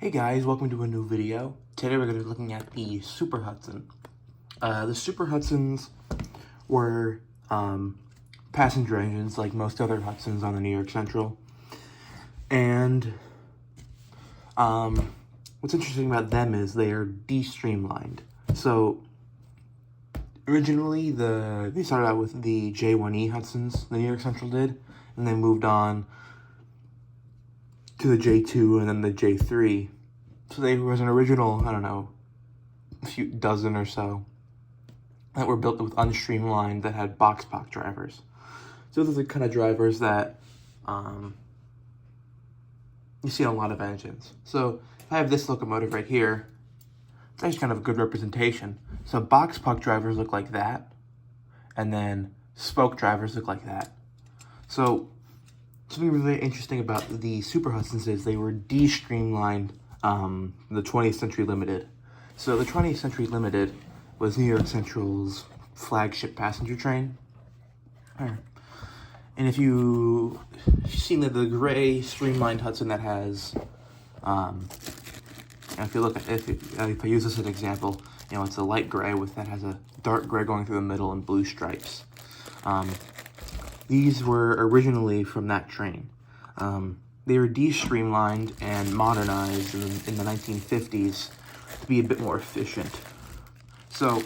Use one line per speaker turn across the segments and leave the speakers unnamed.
Hey guys, welcome to a new video. Today we're going to be looking at the Super Hudson. The Super Hudsons were passenger engines like most other Hudsons on the New York Central. And what's interesting about them is they are de-streamlined. So originally they started out with the J1E Hudsons, the New York Central did, and they moved on to the J2 and then the J3. So there was an original, I don't know, a few dozen or so that were built with unstreamlined that had box drivers. So those are the kind of drivers that you see on a lot of engines. So if I have this locomotive right here, it's actually kind of a good representation. So box drivers look like that, and then spoke drivers look like that. So something really interesting about the Super Hudsons is they were de-streamlined the 20th Century Limited. So the 20th Century Limited was New York Central's flagship passenger train. And if you've seen the gray streamlined Hudson that has, if you look at if I use this as an example, it's a light gray that has a dark gray going through the middle and blue stripes. These were originally from that train. They were de-streamlined and modernized in the 1950s to be a bit more efficient. So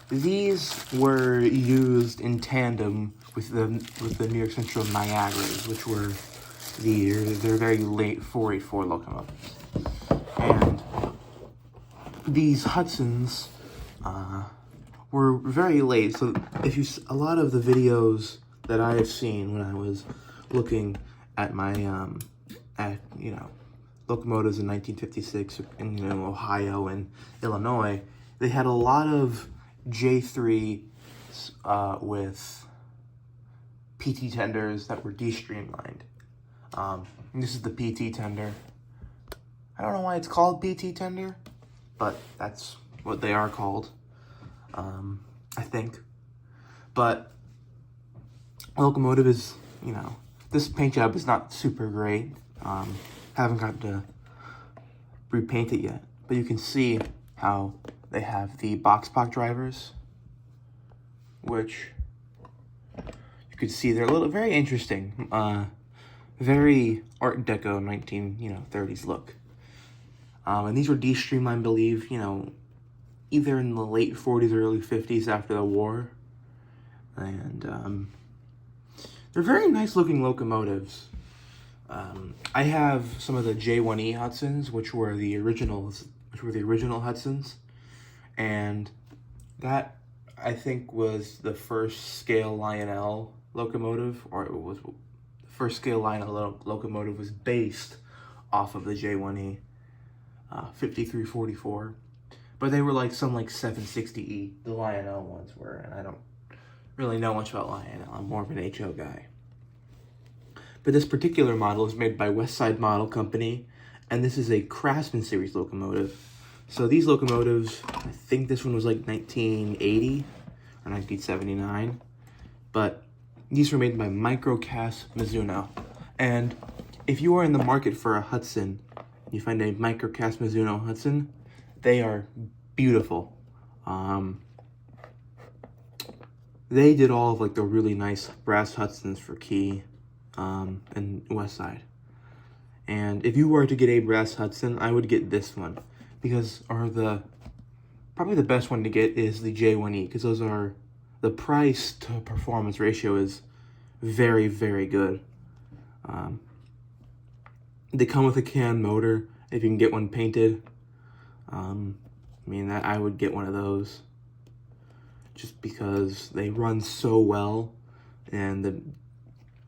these were used in tandem with the New York Central Niagaras, which were their very late 484 locomotives. And these Hudsons were very late. So a lot of the videos that I have seen when I was looking at my locomotives in 1956 in Ohio and Illinois, they had a lot of J3s with PT tenders that were de-streamlined. This is the PT tender. I don't know why it's called PT tender, but that's what they are called, I think. But locomotive is, this paint job is not super great. Haven't got to repaint it yet, but you can see how they have the box drivers, which you could see they're very interesting, very Art Deco 1930s look. And these were de-streamlined, I believe, either in the late 40s or early 50s after the war, and they're very nice looking locomotives. I have some of the J1E Hudsons, which were the original Hudsons, and that I think was the first scale Lionel locomotive, or it was the first scale Lionel locomotive was based off of the J1E 5344, but they were like 760E. The Lionel ones were, and I don't really know much about Lionel. I'm more of an HO guy. But this particular model is made by West Side Model Company, and this is a Craftsman Series locomotive. So these locomotives, I think this one was like 1980 or 1979, but these were made by Microcast Mizuno. And if you are in the market for a Hudson, you find a Microcast Mizuno Hudson, they are beautiful. They did all of the really nice brass Hudsons for Key and West Side. And if you were to get a brass Hudson, I would get this one, because probably the best one to get is the J1E, because the price to performance ratio is very, very good. They come with a can motor if you can get one painted. I would get one of those just because they run so well and the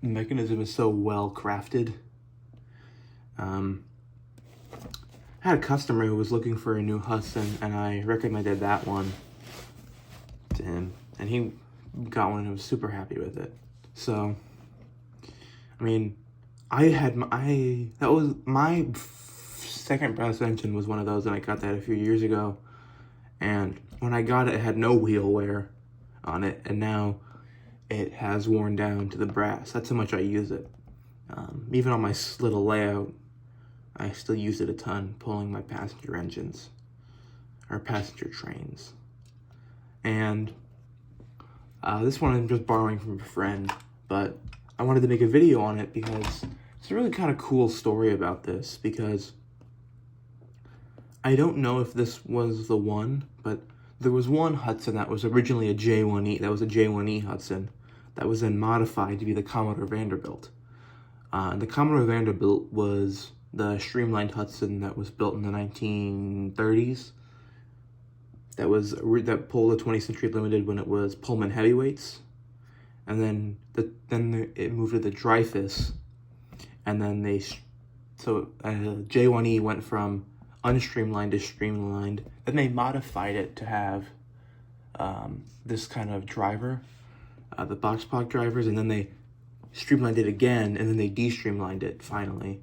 mechanism is so well crafted. I had a customer who was looking for a new Hudson, and I recommended that one to him, and he got one and was super happy with it. So, that was my second brass engine was one of those, and I got that a few years ago. And when I got it, it had no wheel wear on it, and now it has worn down to the brass. That's how much I use it. Even on my little layout, I still use it a ton, pulling my passenger engines, or passenger trains. And this one I'm just borrowing from a friend, but I wanted to make a video on it because it's a really kind of cool story about this, because I don't know if this was the one, but there was one Hudson that was originally a J1E, that was a J1E Hudson, that was then modified to be the Commodore Vanderbilt. The Commodore Vanderbilt was the streamlined Hudson that was built in the 1930s. That pulled the 20th Century Limited when it was Pullman heavyweights, and then it moved to the Dreyfuss, and then J1E went from unstreamlined to streamlined. Then they modified it to have this kind of driver, the box block drivers, and then they streamlined it again, and then they de-streamlined it finally.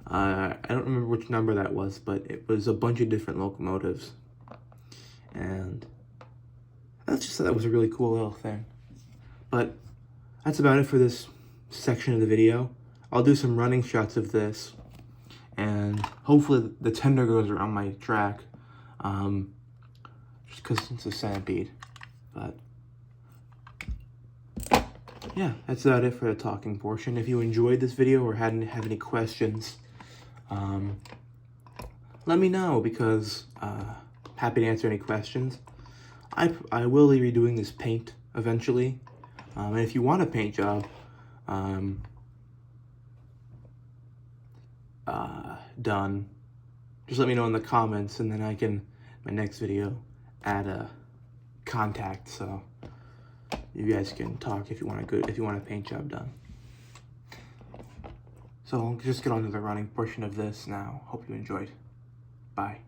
I don't remember which number that was, but it was a bunch of different locomotives. And I just thought that was a really cool little thing. But that's about it for this section of the video. I'll do some running shots of this, and hopefully the tender goes around my track, just because it's a centipede. But yeah, that's about it for the talking portion. If you enjoyed this video or have any questions, let me know, because happy to answer any questions. I will be redoing this paint eventually, and if you want a paint job done, just let me know in the comments, and then I can, my next video, add a contact, so you guys can talk if you want a paint job done. So I'll just get on to the running portion of this now. Hope you enjoyed. Bye.